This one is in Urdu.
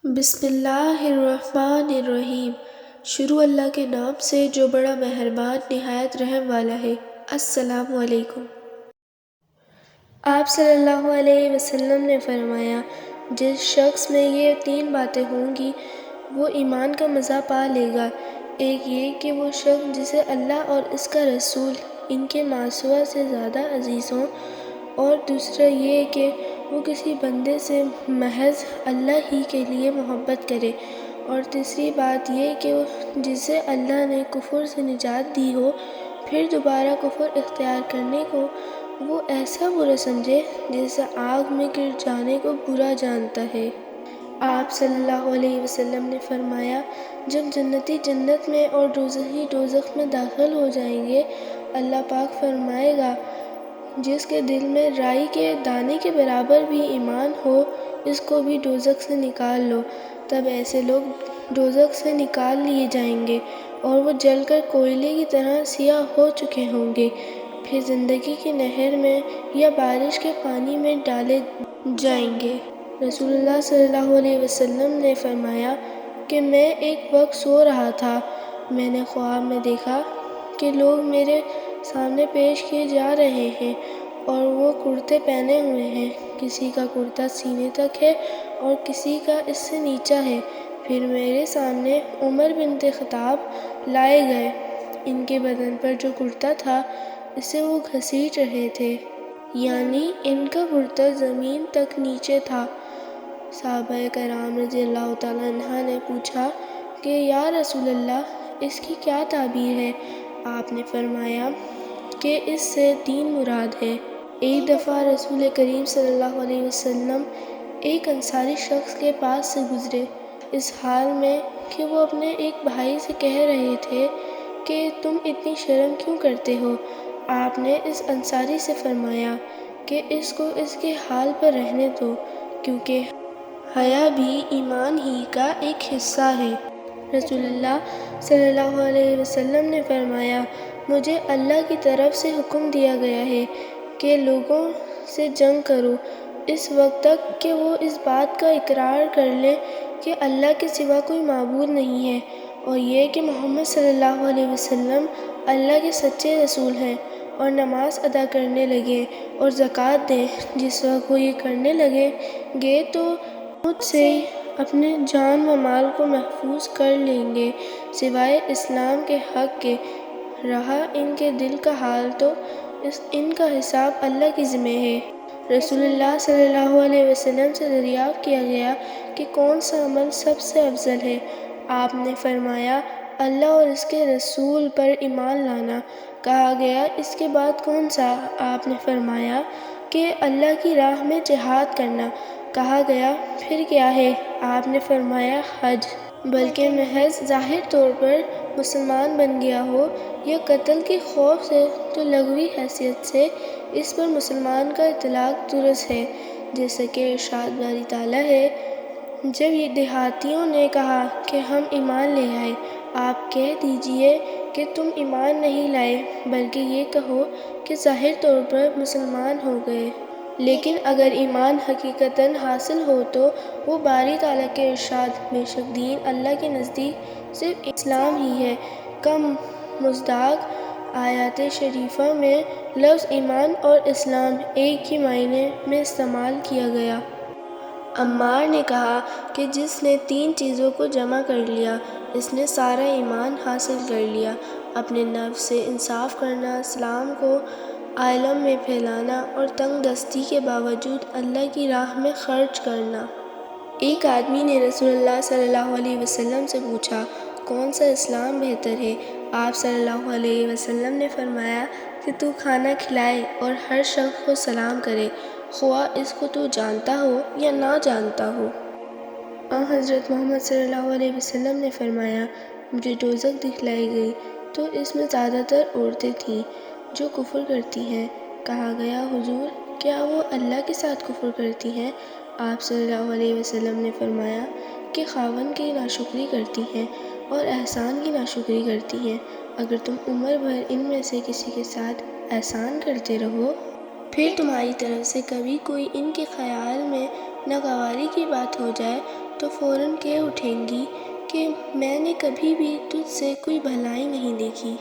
بسم اللہ الرحمن الرحیم۔ شروع اللہ کے نام سے جو بڑا مہربان نہایت رحم والا ہے۔ السلام علیکم۔ آپ صلی اللہ علیہ وسلم نے فرمایا، جس شخص میں یہ 3 باتیں ہوں گی وہ ایمان کا مزہ پا لے گا۔ ایک یہ کہ وہ شخص جسے اللہ اور اس کا رسول ان کے ماسوا سے زیادہ عزیز ہوں، اور دوسرا یہ کہ وہ کسی بندے سے محض اللہ ہی کے لیے محبت کرے، اور تیسری بات یہ کہ جسے اللہ نے کفر سے نجات دی ہو، پھر دوبارہ کفر اختیار کرنے کو وہ ایسا برا سمجھے جیسے آگ میں گر جانے کو برا جانتا ہے۔ آپ صلی اللہ علیہ وسلم نے فرمایا، جب جنتی جنت میں اور دوزخی دوزخ میں داخل ہو جائیں گے، اللہ پاک فرمائے گا، جس کے دل میں رائی کے دانے کے برابر بھی ایمان ہو، اس کو بھی دوزخ سے نکال لو۔ تب ایسے لوگ دوزخ سے نکال لیے جائیں گے اور وہ جل کر کوئلے کی طرح سیاہ ہو چکے ہوں گے، پھر زندگی کی نہر میں یا بارش کے پانی میں ڈالے جائیں گے۔ رسول اللہ صلی اللہ علیہ وسلم نے فرمایا کہ میں ایک وقت سو رہا تھا، میں نے خواب میں دیکھا کہ لوگ میرے سامنے پیش کیے جا رہے ہیں اور وہ کرتے پہنے ہوئے ہیں، کسی کا کرتا سینے تک ہے اور کسی کا اس سے نیچا ہے۔ پھر میرے سامنے عمر بن خطاب لائے گئے، ان کے بدن پر جو کرتا تھا اسے وہ گھسیٹ رہے تھے، یعنی ان کا کرتا زمین تک نیچے تھا۔ صحابہ کرام رضی اللہ تعالیٰ عنہ نے پوچھا کہ یا رسول اللہ، اس کی کیا تعبیر ہے؟ آپ نے فرمایا کہ اس سے دین مراد ہے۔ ایک دفعہ رسول کریم صلی اللہ علیہ وسلم ایک انصاری شخص کے پاس سے گزرے، اس حال میں کہ وہ اپنے ایک بھائی سے کہہ رہے تھے کہ تم اتنی شرم کیوں کرتے ہو؟ آپ نے اس انصاری سے فرمایا کہ اس کو اس کے حال پر رہنے دو، کیونکہ حیا بھی ایمان ہی کا ایک حصہ ہے۔ رسول اللہ صلی اللہ علیہ وسلم نے فرمایا، مجھے اللہ کی طرف سے حکم دیا گیا ہے کہ لوگوں سے جنگ کرو اس وقت تک کہ وہ اس بات کا اقرار کر لیں کہ اللہ کے سوا کوئی معبود نہیں ہے، اور یہ کہ محمد صلی اللہ علیہ وسلم اللہ کے سچے رسول ہیں، اور نماز ادا کرنے لگیں اور زکوٰۃ دیں۔ جس وقت وہ یہ کرنے لگیں گے تو مجھ سے اپنے جان و مال کو محفوظ کر لیں گے، سوائے اسلام کے حق کے۔ رہا ان کے دل کا حال تو ان کا حساب اللہ کے ذمہ ہے۔ رسول اللہ صلی اللہ علیہ وسلم سے دریافت کیا گیا کہ کون سا عمل سب سے افضل ہے؟ آپ نے فرمایا، اللہ اور اس کے رسول پر ایمان لانا۔ کہا گیا، اس کے بعد کون سا؟ آپ نے فرمایا کہ اللہ کی راہ میں جہاد کرنا۔ کہا گیا، پھر کیا ہے؟ آپ نے فرمایا، حج۔ بلکہ محض ظاہر طور پر مسلمان بن گیا ہو یا قتل کے خوف سے تو لغوی حیثیت سے اس پر مسلمان کا اطلاق درست ہے، جیسا کہ ارشاد باری تعالیٰ ہے، جب یہ دیہاتیوں نے کہا کہ ہم ایمان لے آئے، آپ کہہ دیجئے کہ تم ایمان نہیں لائے، بلکہ یہ کہو کہ ظاہر طور پر مسلمان ہو گئے، لیکن اگر ایمان حقیقتاً حاصل ہو تو وہ باری تعالیٰ کے ارشاد، بے شک دین اللہ کے نزدیک صرف اسلام ہی ہے، کا مصداق آیات شریفہ میں لفظ ایمان اور اسلام ایک ہی معنی میں استعمال کیا گیا۔ عمار نے کہا کہ جس نے 3 چیزوں کو جمع کر لیا، اس نے سارا ایمان حاصل کر لیا: اپنے نفس سے انصاف کرنا، اسلام کو عالم میں پھیلانا، اور تنگ دستی کے باوجود اللہ کی راہ میں خرچ کرنا۔ ایک آدمی نے رسول اللہ صلی اللہ علیہ وسلم سے پوچھا، کون سا اسلام بہتر ہے؟ آپ صلی اللہ علیہ وسلم نے فرمایا کہ تو کھانا کھلائے اور ہر شخص کو سلام کرے، خواہ اس کو تو جانتا ہو یا نہ جانتا ہو۔ حضرت محمد صلی اللہ علیہ وسلم نے فرمایا، مجھے دوزخ دکھلائی گئی تو اس میں زیادہ تر عورتیں تھیں جو کفر کرتی ہیں۔ کہا گیا، حضور، کیا وہ اللہ کے ساتھ کفر کرتی ہیں؟ آپ صلی اللہ علیہ وسلم نے فرمایا کہ خاوند کی ناشکری کرتی ہیں اور احسان کی ناشکری کرتی ہیں۔ اگر تم عمر بھر ان میں سے کسی کے ساتھ احسان کرتے رہو، پھر تمہاری طرف سے کبھی کوئی ان کے خیال میں ناگواری کی بات ہو جائے تو فوراً کہہ اٹھیں گی کہ میں نے کبھی بھی تجھ سے کوئی بھلائی نہیں دیکھی۔